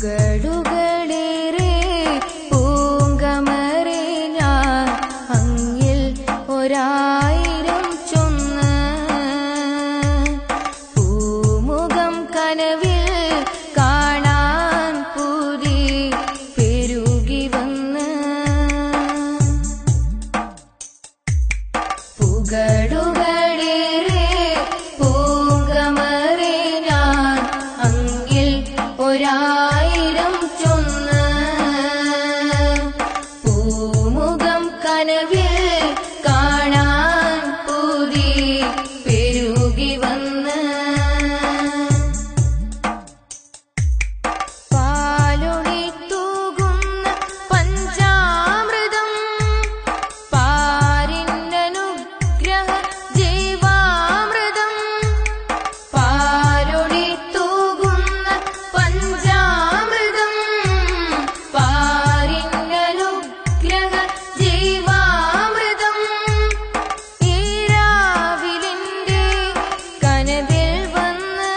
പുകളുകളേറെ പൂങ്കമരെ ഞാൻ അങ്ങിൽ ഒരായിരം ചൊന്ന് പൂമുഖം കനവിൽ കാണാൻ പൂതി പെരുകി വന്ന് പുകളുകളേറെ പൂങ്കമരെ ഞാൻ അങ്ങിൽ ഒരായിരം ചൊന്ന് പൂമുഖം കനവിൽ കാണാൻ പൂതി പെരുകി വന്ന് പാലൊളി തൂകുന്ന പഞ്ചാമൃതം പാരിന്നനുഗ്രഹ ജീവാമൃതം പാലൊളി തൂകുന്ന പഞ്ചാമൃതം പാരിന്നനുഗ്രഹ ജീവാമൃതം ഈ രാവിലിന്റെ കനവിൽ വന്ന്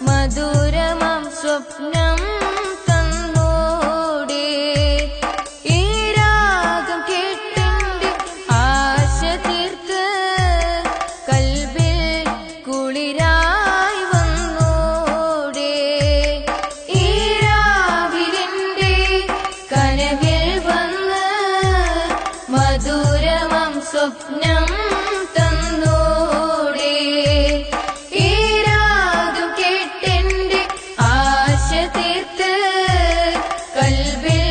മധുരമാം സ്വപ്നം തന്നോടെ ഈ രാഗം കേട്ടെന്റെ ആശ തീർത്ത് കൽബിൽ കുളിരായി വന്നോടെ ഈ രാവിലിന്റെ കനവിൽ വന്ന് മധുരമാം സ്വപ്നം തന്നോടെ ഈ രാഗം കേട്ടെന്റെ ആശ തീർത്ത് കൽബിൽ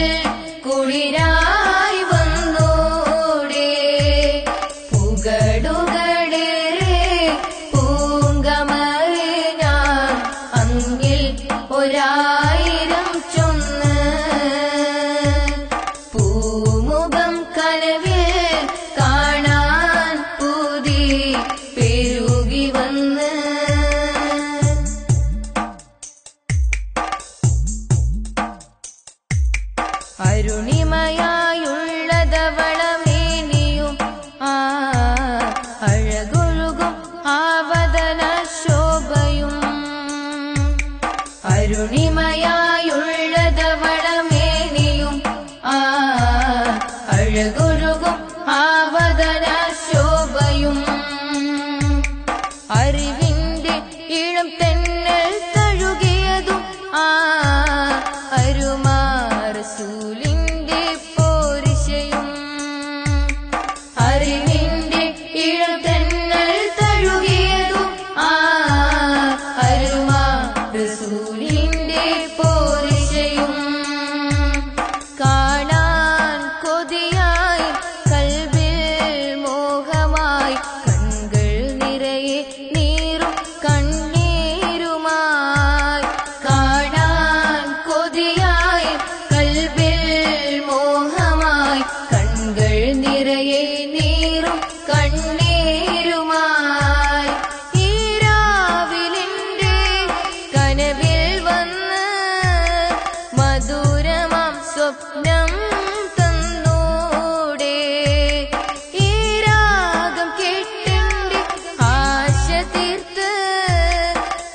കുളിരായി വന്നോടെ പുകളുകളേറെ പൂങ്കമരെ ഞാൻ അങ്ങിൽ ഒരായിരം ചൊന്ന് പൂമുഖം കനവിൽ കാണാൻ പൂതി പെരുകി വന്ന് അരുണിമയായുള്ളതവളമേനിയും അഴകൊഴുകും ആവതന ശോഭയും അരുണിമയായുള്ളതവളമേനിയും അഴകൊഴുകും ആവതന ശോഭയും അറിവിന്റെ ഇളം തെന്നൽ തഴുകിയതും അരുമാ റസൂലിന്റെ പോരിശയും അറിവിന്റെ ഇളം തെന്നൽ തഴുകിയതും അരുമാ റസൂലിന്റെ പോരിശയും കാണാൻ കൊതിയായി കൽബിൽ മോഹമായി കൺകൾ നിറയെ നീറും കണ്ണീരുമായി കാണാൻ കൊതിയായി കൽബിൽ മോഹമായി കൺകൾ നിറയെ നീറും കണ്ണീരുമായി ഈ രാവിലിന്റെ കനവിൽ വന്ന് മധുരമാം സ്വപ്നം തന്നോടെ ഈ രാഗം കേട്ടെന്റെ ആശ തീർത്ത്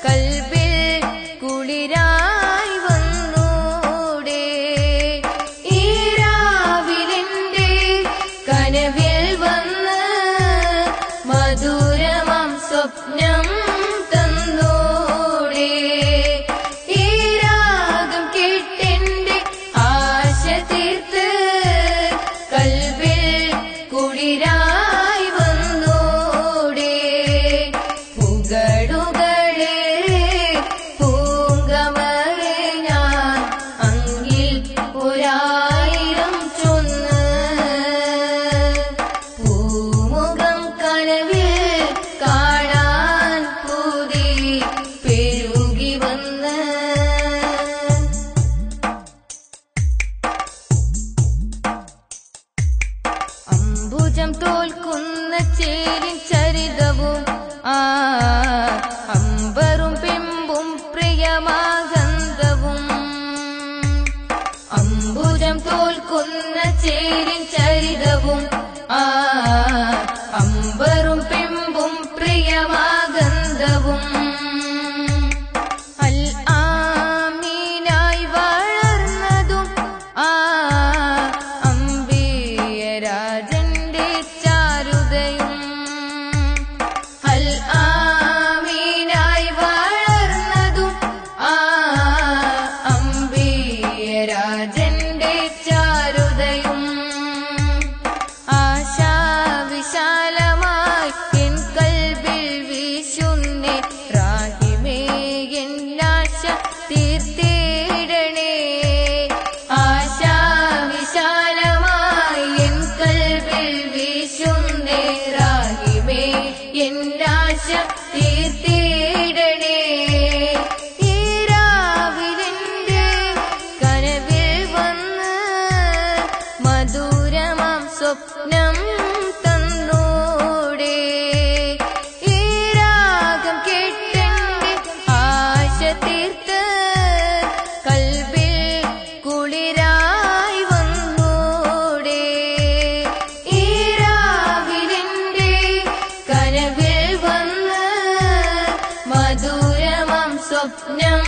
കൽബിൽ കുളിരായി വന്നോടെ ഈ രാവിലിന്റെ കനവിൽ വന്ന് മധുരമാം സ്വപ്നം തന്നോടെ ഈ രാഗം കേട്ടെന്റെ ആശ തീർത്ത് കൽബിൽ കുളിരായി വന്നോടെ പുകളുകളേറെ പൂങ്കമരെ ഞാൻ അങ്ങിൽ ഒരായിരം ചൊന്ന് പൂമുഖം കനവിൽ കാണാൻ പൂതി പെരുകി വന്ന് അംബുജം തോൽക്കുന്ന ചേലിൻ ചരിതവും അമ്പറും പിമ്പും പ്രിയമാഗന്ധവും അംബുജം തോൽക്കുന്ന ചേലിൻ ചരിതവും അമ്പറും പിമ്പും പ്രിയമാഗന്ധവും അൽ ആമീനായ തീർത്തിടണേ. ഈ രാവിലെന്റെ കനവിൽ വന്ന് മധുരമാം സ്വപ്നം തന്നൂടെ. ഈ രാഗം കേട്ടെന്റെ ആശ തീർത്ത് കൽബിൽ കുളിരായി വന്നൂടെ. ഈ രാവിലെന്റെ കനവിൽ വന്ന് മധുരമാം സ്വപ്നം